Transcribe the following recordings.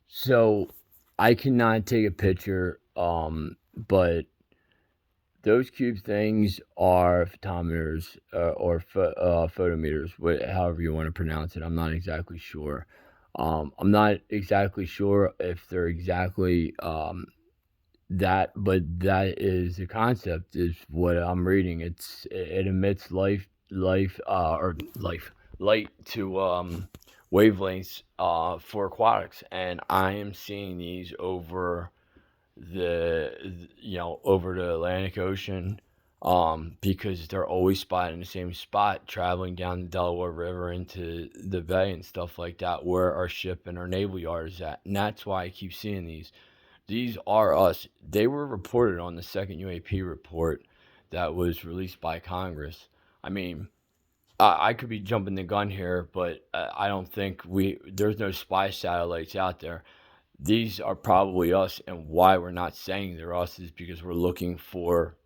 So I cannot take a picture, but those cube things are photometers or photometers, however you want to pronounce it. I'm not exactly sure. I'm not exactly sure if they're exactly that, but that is the concept. Is what I'm reading. It emits light to wavelengths for aquatics, and I am seeing these over over the Atlantic Ocean, because they're always spotted in the same spot, traveling down the Delaware River into the bay and stuff like that, where our ship and our naval yard is at, and that's why I keep seeing these. These are us. They were reported on the second UAP report that was released by Congress. I mean, I could be jumping the gun here, but I don't think there's no spy satellites out there. These are probably us, and why we're not saying they're us is because we're looking for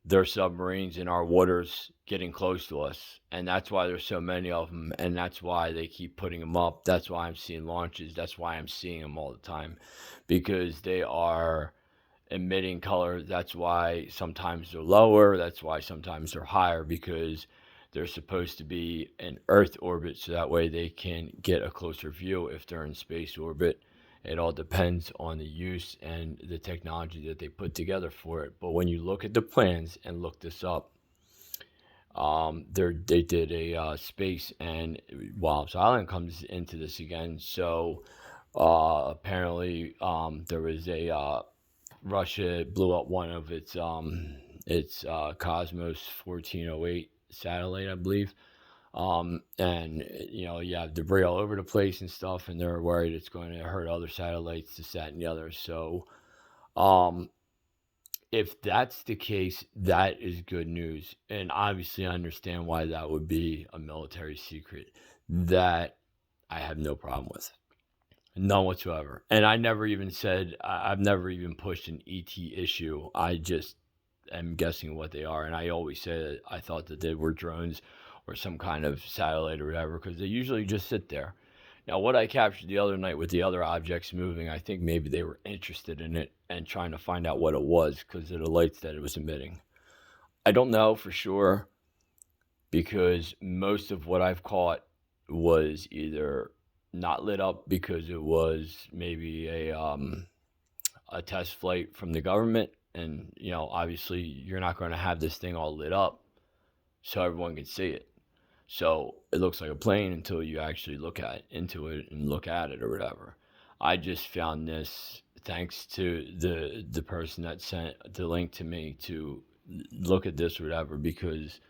their submarines in our waters getting close to us, and that's why there's so many of them, and that's why they keep putting them up. That's why I'm seeing launches. That's why I'm seeing them all the time, because they are emitting color. That's why sometimes they're lower. That's why sometimes they're higher, because they're supposed to be in Earth orbit, so that way they can get a closer view if they're in space orbit. It all depends on the use and the technology that they put together for it. But when you look at the plans and look this up, they did a space, and Wallops Island comes into this again. So apparently, there was a Russia blew up one of its Cosmos 1408 satellite, I believe. And you have debris all over the place and stuff, and they're worried it's going to hurt other satellites, this, that, and the other. So, um, if that's the case, that is good news. And obviously, I understand why that would be a military secret. That I have no problem with. None whatsoever. And I never even said, I've never even pushed an ET issue. I just am guessing what they are. And I always said I thought that they were drones or some kind of satellite or whatever, because they usually just sit there. Now, what I captured the other night with the other objects moving, I think maybe they were interested in it and trying to find out what it was because of the lights that it was emitting. I don't know for sure, because most of what I've caught was either not lit up because it was maybe a test flight from the government, and obviously you're not going to have this thing all lit up so everyone can see it. So it looks like a plane until you actually look into it and look at it or whatever. I just found this thanks to the person that sent the link to me to look at this or whatever, because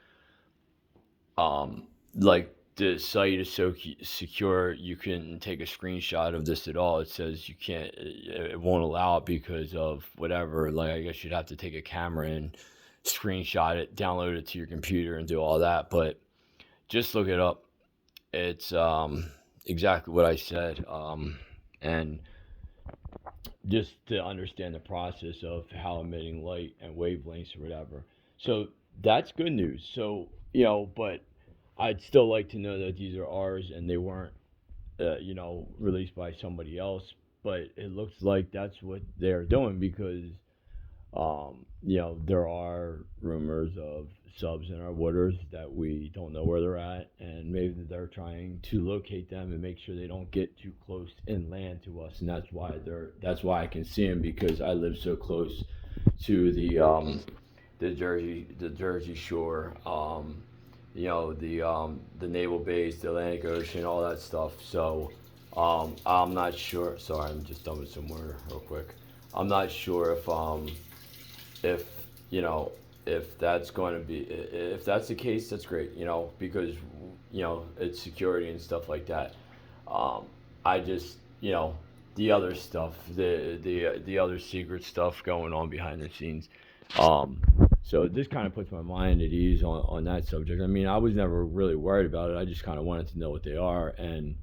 like the site is so secure, you can take a screenshot of this at all. It says you can't, it won't allow it because of whatever. Like, I guess you'd have to take a camera and screenshot it, download it to your computer, and do all that. But just look it up. It's exactly what I said, and just to understand the process of how emitting light and wavelengths or whatever. So that's good news. So but I'd still like to know that these are ours and they weren't, released by somebody else. But it looks like that's what they're doing, because there are rumors of subs in our waters that we don't know where they're at, and maybe they're trying to locate them and make sure they don't get too close inland to us, and that's why I can see them, because I live so close to the Jersey Shore, the naval base, the Atlantic Ocean, all that stuff. So I'm not sure. Sorry, I'm just dumping some water real quick. I'm not sure if if that's going to be, if that's the case, that's great. Because it's security and stuff like that. I just the other stuff, the other secret stuff going on behind the scenes. Um, so this kind of puts my mind at ease on that subject. I mean, I was never really worried about it. I just kind of wanted to know what they are, and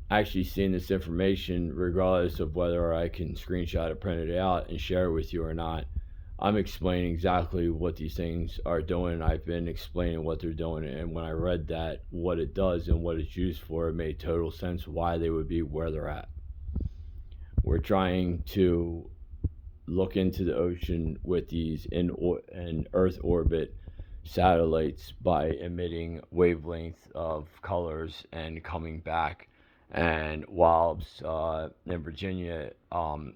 actually seeing this information, regardless of whether I can screenshot it, print it out, and share it with you or not. I'm explaining exactly what these things are doing. I've been explaining what they're doing, and when I read that, what it does and what it's used for, it made total sense why they would be where they're at. we're trying to look into the ocean with these in Earth orbit satellites by emitting wavelength of colors and coming back. And while in Virginia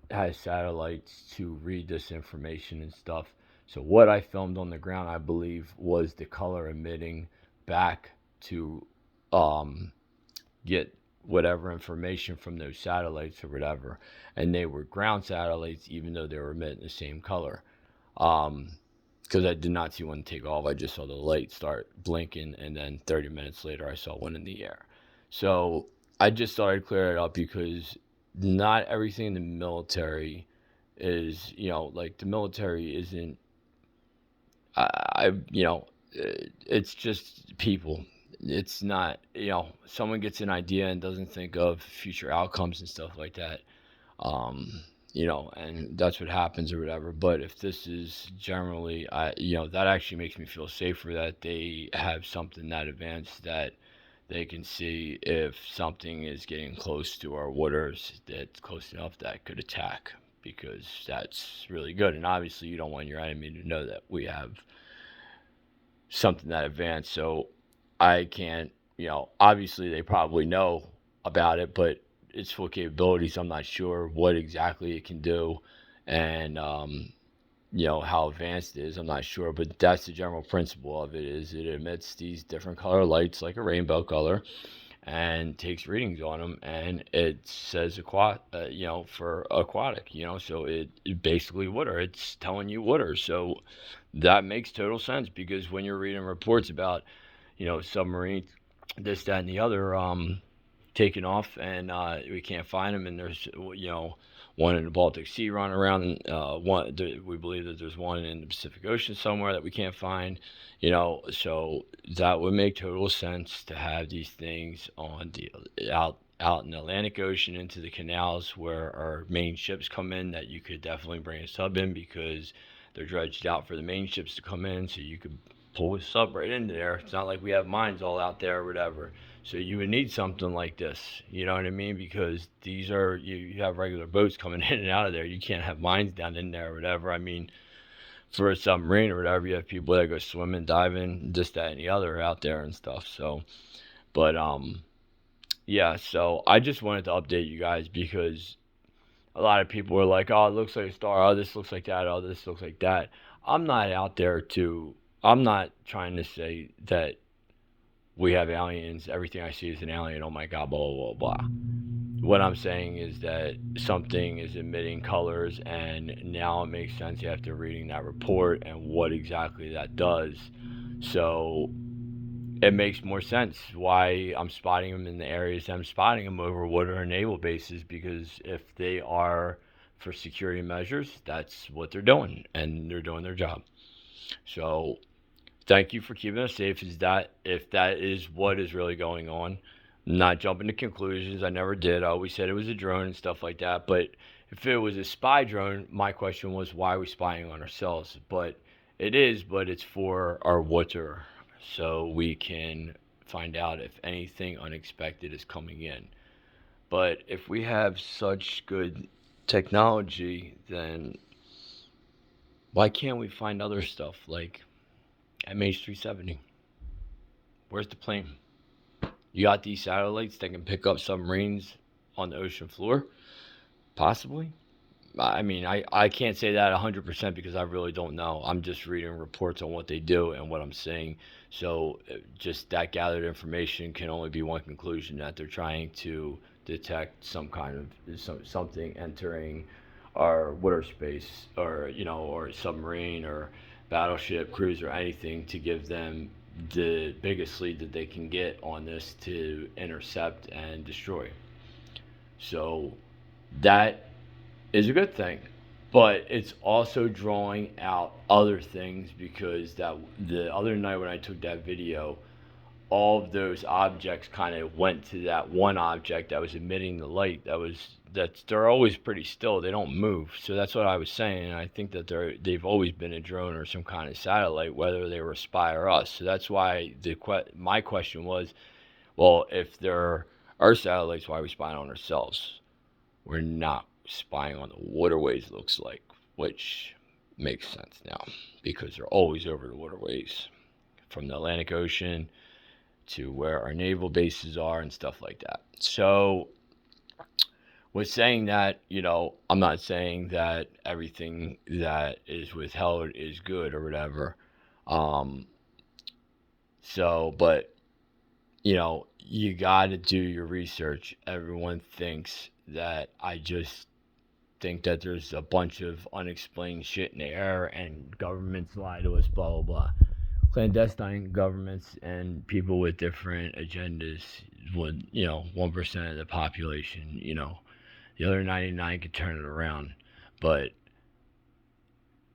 has satellites to read this information and stuff, so what I filmed on the ground, I believe, was the color emitting back to um, get whatever information from those satellites or whatever. And they were ground satellites, even though they were emitting the same color. Um, because I did not see one take off. I just saw the light start blinking, and then 30 minutes later, I saw one in the air. So I just thought I'd clear it up because not everything in the military is, like the military isn't. It's just people. It's not, someone gets an idea and doesn't think of future outcomes and stuff like that. Um, and that's what happens or whatever. But if this is generally, that actually makes me feel safer that they have something that advanced that they can see if something is getting close to our waters that's close enough that could attack, because that's really good. And obviously, you don't want your enemy to know that we have something that advanced. So I can't, obviously they probably know about it, but its full capabilities, I'm not sure what exactly it can do, and how advanced it is, I'm not sure. But that's the general principle of it: is it emits these different color lights like a rainbow color, and takes readings on them, and it says for aquatic, so it basically water. It's telling you water, so that makes total sense, because when you're reading reports about submarines, this, that, and the other, taking off, and we can't find them, and there's one in the Baltic Sea running around, and we believe that there's one in the Pacific Ocean somewhere that we can't find, so that would make total sense to have these things on the out in the Atlantic Ocean into the canals where our main ships come in, that you could definitely bring a sub in, because they're dredged out for the main ships to come in, so you could pull a sub right into there. It's not like we have mines all out there or whatever. So you would need something like this, you know what I mean? Because these are, you have regular boats coming in and out of there. You can't have mines down in there or whatever. I mean, for a submarine or whatever, you have people that go swimming, diving, this, that, and the other out there and stuff. So, but yeah. So I just wanted to update you guys, because a lot of people were like, "Oh, it looks like a star. Oh, this looks like that. Oh, this looks like that." I'm not out there to. I'm not trying to say that we have aliens. Everything I see is an alien. Oh my God, blah blah blah blah. What I'm saying is that something is emitting colors, and now it makes sense after reading that report and what exactly that does. So it makes more sense why I'm spotting them in the areas I'm spotting them over water and naval bases, because if they are for security measures, that's what they're doing, and they're doing their job. So thank you for keeping us safe. Is that, if that is what is really going on? Not jumping to conclusions. I never did. I always said it was a drone and stuff like that. But if it was a spy drone, my question was, why are we spying on ourselves? But it is, but it's for our water, so we can find out if anything unexpected is coming in. But if we have such good technology, then why can't we find other stuff like MH370? Where's the plane? You got these satellites that can pick up submarines on the ocean floor? Possibly. I mean, I can't say that 100% because I really don't know. I'm just reading reports on what they do and what I'm seeing. So just that gathered information can only be one conclusion: that they're trying to detect some kind of something entering our water space, or or submarine or battleship, cruiser, anything, to give them the biggest lead that they can get on this to intercept and destroy. So that is a good thing, but it's also drawing out other things, because that the other night when I took that video, all of those objects kind of went to that one object that was emitting the light. They're always pretty still. They don't move. So that's what I was saying. And I think that they've always been a drone or some kind of satellite, whether they were a spy or us. So that's why my question was, well, if they're our satellites, why are we spying on ourselves? We're not spying on the waterways looks like, which makes sense now because they're always over the waterways from the Atlantic Ocean to where our naval bases are and stuff like that. So, with saying that, I'm not saying that everything that is withheld is good or whatever. Um, but you got to do your research. Everyone thinks that I just think that there's a bunch of unexplained shit in the air and governments lie to us, blah, blah, blah. Clandestine governments and people with different agendas would, 1% of the population, the other 99 could turn it around. But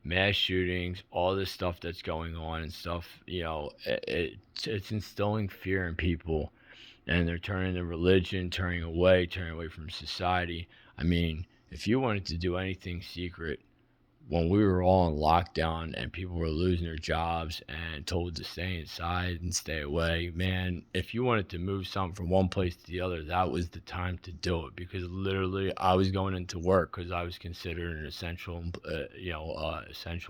mass shootings, all this stuff that's going on and stuff, it's instilling fear in people, and they're turning to religion, turning away from society. I mean, if you wanted to do anything secret, when we were all in lockdown and people were losing their jobs and told to stay inside and stay away, man, if you wanted to move something from one place to the other, that was the time to do it, because literally I was going into work because I was considered an essential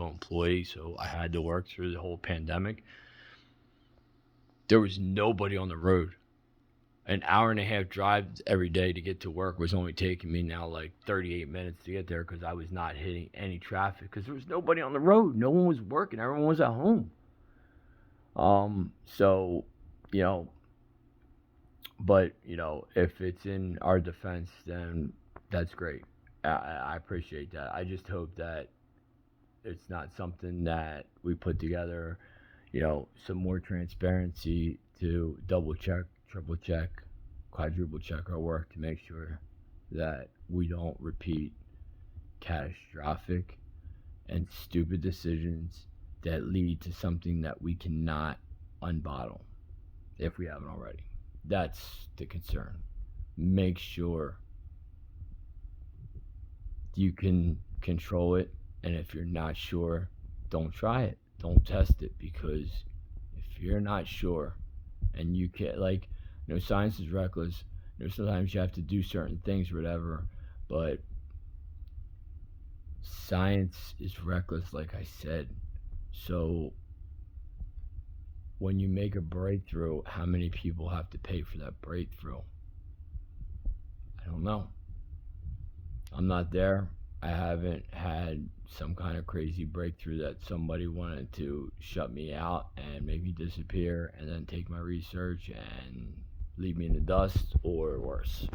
employee, so I had to work through the whole pandemic. There was nobody on the road. An hour and a half drive every day to get to work was only taking me now like 38 minutes to get there because I was not hitting any traffic because there was nobody on the road. No one was working. Everyone was at home. So, but, if it's in our defense, then that's great. I appreciate that. I just hope that it's not something that we put together, some more transparency to double check, triple check, quadruple check our work to make sure that we don't repeat catastrophic and stupid decisions that lead to something that we cannot unbottle if we haven't already. That's the concern. Make sure you can control it, and if you're not sure, don't try it. Don't test it, because if you're not sure and you can't, science is reckless. Sometimes you have to do certain things or whatever, but science is reckless, like I said. So when you make a breakthrough, how many people have to pay for that breakthrough? I don't know. I'm not there. I haven't had some kind of crazy breakthrough that somebody wanted to shut me out and make me disappear and then take my research and leave me in the dust or worse.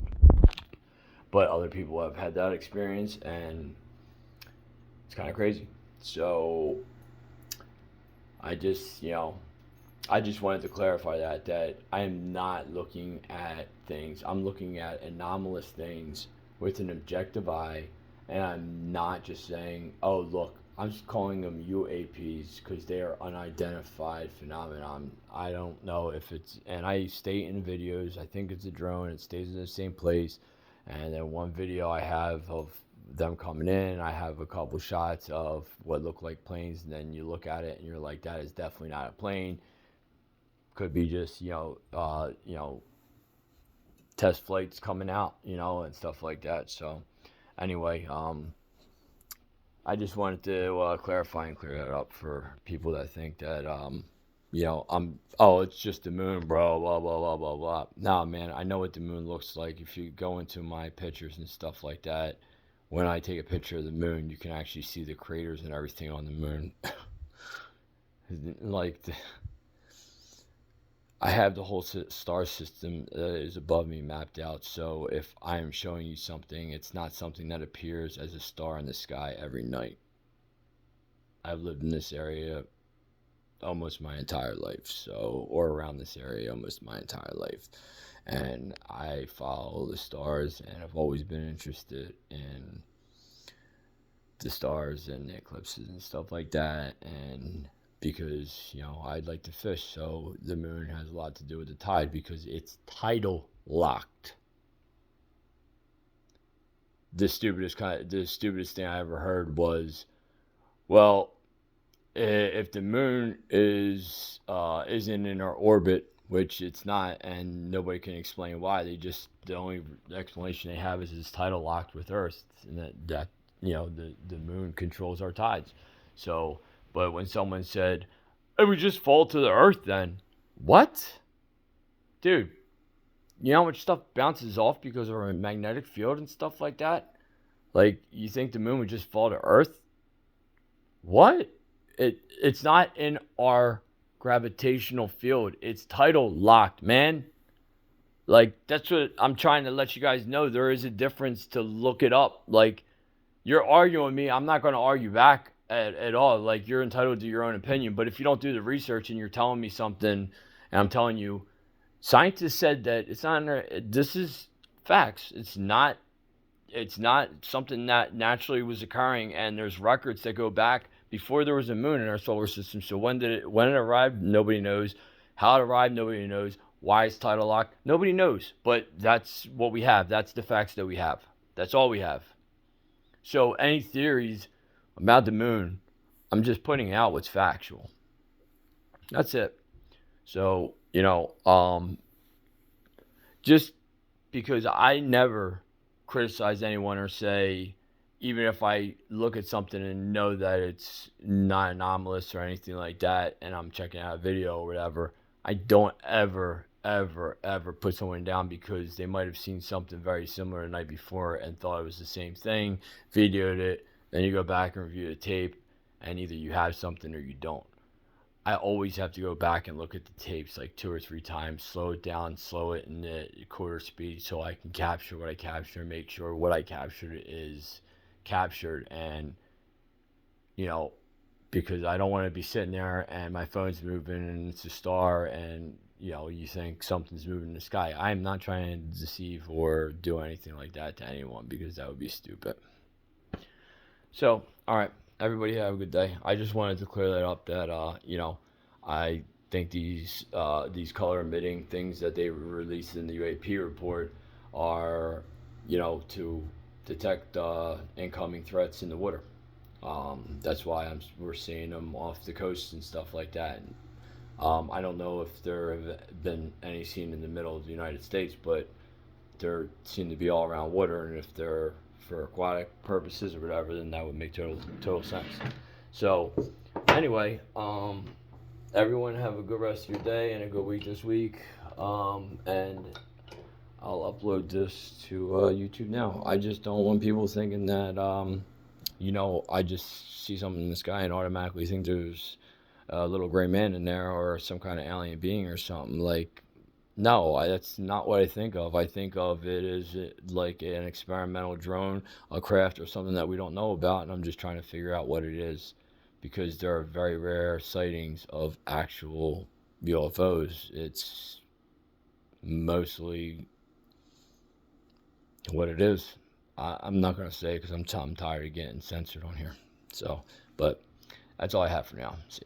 But other people have had that experience, and it's kind of crazy. So I just wanted to clarify that I am not looking at things. I'm looking at anomalous things with an objective eye, and I'm not just saying, oh, look, I'm just calling them UAPs because they are unidentified phenomenon. I don't know if it's, and I state in videos, I think it's a drone. It stays in the same place. And then one video I have of them coming in, I have a couple shots of what look like planes, and then you look at it and you're like, that is definitely not a plane. Could be just, test flights coming out, and stuff like that. So anyway, I just wanted to clarify and clear that up for people that think that, it's just the moon, bro, blah, blah, blah, blah, blah. Nah, man, I know what the moon looks like. If you go into my pictures and stuff like that, when I take a picture of the moon, you can actually see the craters and everything on the moon. I have the whole star system that is above me mapped out, so if I am showing you something, it's not something that appears as a star in the sky every night. I've lived in this area almost my entire life, or around this area almost my entire life, and I follow the stars, and I've always been interested in the stars and the eclipses and stuff like that, and because, I'd like to fish, so the moon has a lot to do with the tide because it's tidal locked. The stupidest thing I ever heard was, well, if the moon isn't in our orbit, which it's not, and nobody can explain why. The only explanation they have is it's tidal locked with Earth, and that the moon controls our tides. So, but when someone said, "It would just fall to the Earth," then what, dude? You know how much stuff bounces off because of a magnetic field and stuff like that? Like, you think the moon would just fall to Earth? What? It's not in our gravitational field. It's tidal locked, man. Like, that's what I'm trying to let you guys know. There is a difference to look it up. Like, you're arguing with me. I'm not going to argue back at all. Like, you're entitled to your own opinion. But if you don't do the research and you're telling me something, and I'm telling you, scientists said that it's not. This is facts. It's not something that naturally was occurring, and there's records that go back before there was a moon in our solar system. So when it arrived, nobody knows. How it arrived, nobody knows. Why it's tidal locked, nobody knows. But that's what we have. That's the facts that we have. That's all we have. So any theories about the moon, I'm just putting out what's factual. That's it. So, just because I never criticize anyone or say, even if I look at something and know that it's not anomalous or anything like that, and I'm checking out a video or whatever, I don't ever put someone down because they might have seen something very similar the night before and thought it was the same thing, videoed it, then you go back and review the tape, and either you have something or you don't. I always have to go back and look at the tapes like 2 or 3 times, slow it down, slow it in the quarter speed so I can capture what I capture and make sure what I captured is captured. And, you know, because I don't want to be sitting there and my phone's moving and it's a star and, you think something's moving in the sky. I'm not trying to deceive or do anything like that to anyone because that would be stupid. So, all right, everybody have a good day. I just wanted to clear that up that I think these color emitting things that they released in the UAP report are, to detect incoming threats in the water. That's why we're seeing them off the coast and stuff like that. I don't know if there have been any seen in the middle of the United States, but there seem to be all around water, and if they're for aquatic purposes or whatever, then that would make total sense. So, anyway, everyone have a good rest of your day and a good week this week. And I'll upload this to YouTube now. I just don't want people thinking that, I just see something in the sky and automatically think there's a little gray man in there or some kind of alien being or something. Like, no, that's not what I think of. I think of it as like an experimental drone, a craft, or something that we don't know about, and I'm just trying to figure out what it is because there are very rare sightings of actual UFOs. It's mostly what it is. I'm not going to say because I'm tired of getting censored on here. So, but that's all I have for now. See ya.